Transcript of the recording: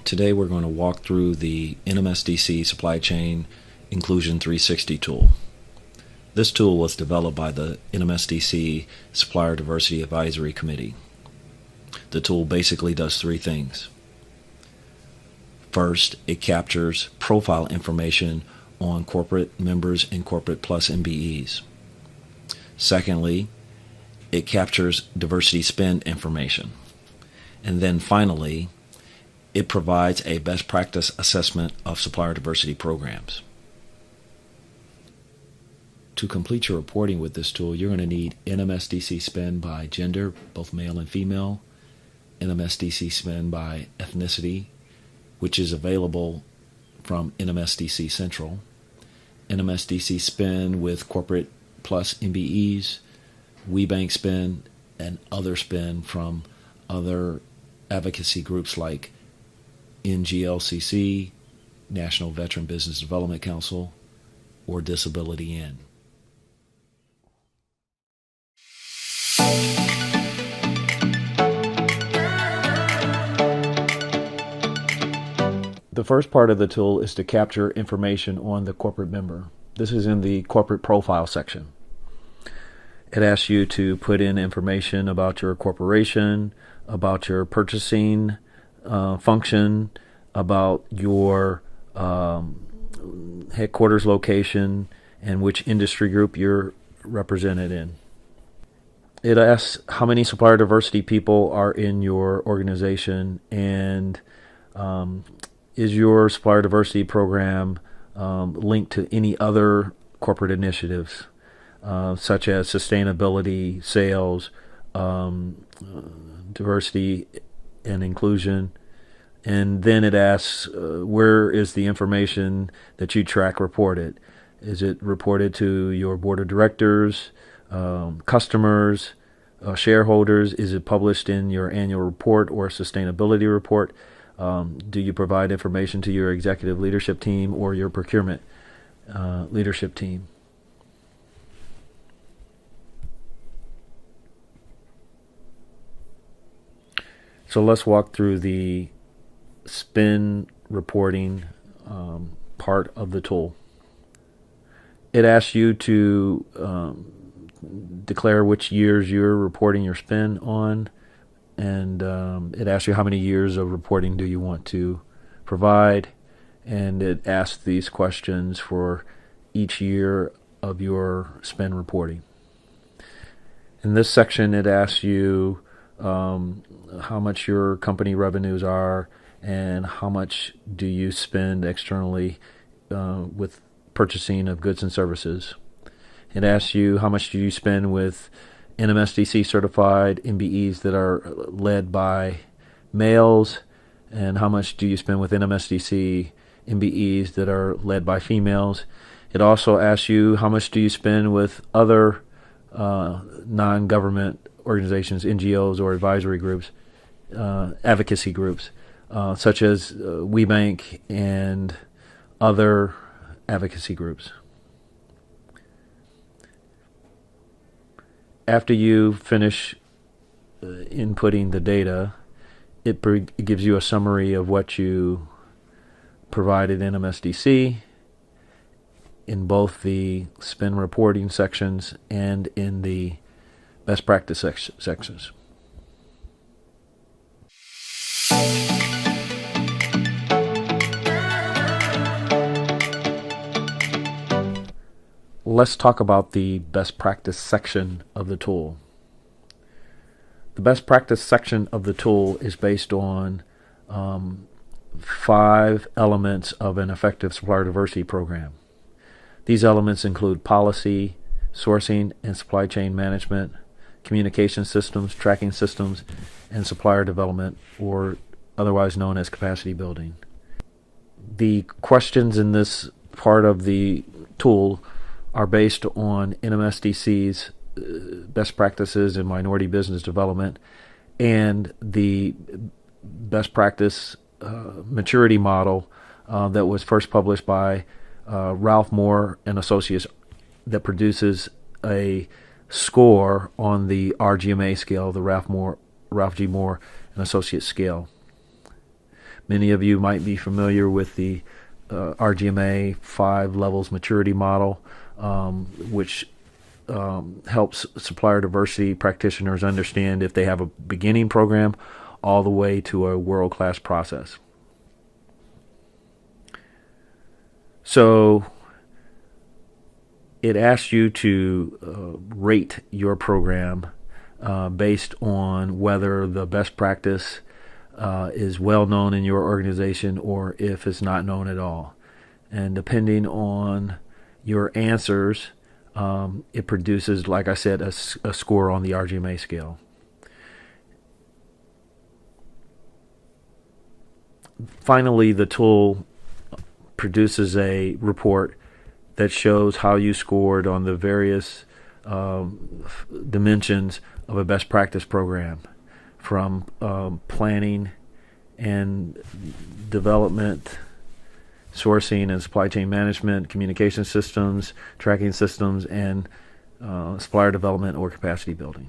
Today we're going to walk through the NMSDC Supply Chain Inclusion 360 tool. This tool was developed by the NMSDC Supplier Diversity Advisory Committee. The tool basically does three things. First, it captures profile information on corporate members and corporate plus MBEs. Secondly, it captures diversity spend information. And then finally, it provides a best practice assessment of supplier diversity programs. To complete your reporting with this tool, you're going to need NMSDC spend by gender, both male and female, NMSDC spend by ethnicity, which is available from NMSDC Central, NMSDC spend with corporate plus MBEs, WeBank spend, and other spend from other advocacy groups like NGLCC, National Veteran Business Development Council, or Disability In. The first part of the tool is to capture information on the corporate member. This is in the corporate profile section. It asks you to put in information about your corporation, about your purchasing function, about your headquarters location, and which industry group you're represented in. It asks how many supplier diversity people are in your organization, and is your supplier diversity program linked to any other corporate initiatives, such as sustainability, sales, diversity and inclusion. And then it asks where is the information that you track reported. Is it reported to your board of directors, customers, shareholders? Is it published in your annual report or sustainability report? Do you provide information to your executive leadership team or your procurement leadership team? So let's walk through the spend reporting part of the tool. It asks you to declare which years you're reporting your spend on, and it asks you how many years of reporting do you want to provide, and it asks these questions for each year of your spend reporting. In this section, it asks you how much your company revenues are and how much do you spend externally with purchasing of goods and services. It asks you how much do you spend with NMSDC certified MBEs that are led by males, and how much do you spend with NMSDC MBEs that are led by females. It also asks you how much do you spend with other non-government organizations, NGOs or advisory groups, advocacy groups, such as WeBank and other advocacy groups. After you finish inputting the data, it gives you a summary of what you provided in NMSDC in both the spend reporting sections and in the best practice sections. Let's talk about the best practice section of the tool. The best practice section of the tool is based on 5 elements of an effective supplier diversity program. These elements include policy, sourcing and supply chain management, communication systems, tracking systems, and supplier development, or otherwise known as capacity building. The questions in this part of the tool are based on NMSDC's best practices in minority business development and the best practice maturity model that was first published by Ralph Moore and Associates, that produces a score on the RGMA scale, the Ralph G. Moore and Associates scale. Many of you might be familiar with the RGMA 5 levels maturity model, which helps supplier diversity practitioners understand if they have a beginning program all the way to a world-class process. So it asks you to rate your program based on whether the best practice is well known in your organization or if it's not known at all. And depending on your answers, it produces, like I said, a score on the RGMA scale. Finally, the tool produces a report that shows how you scored on the various dimensions of a best practice program, from planning and development, sourcing and supply chain management, communication systems, tracking systems, and supplier development or capacity building.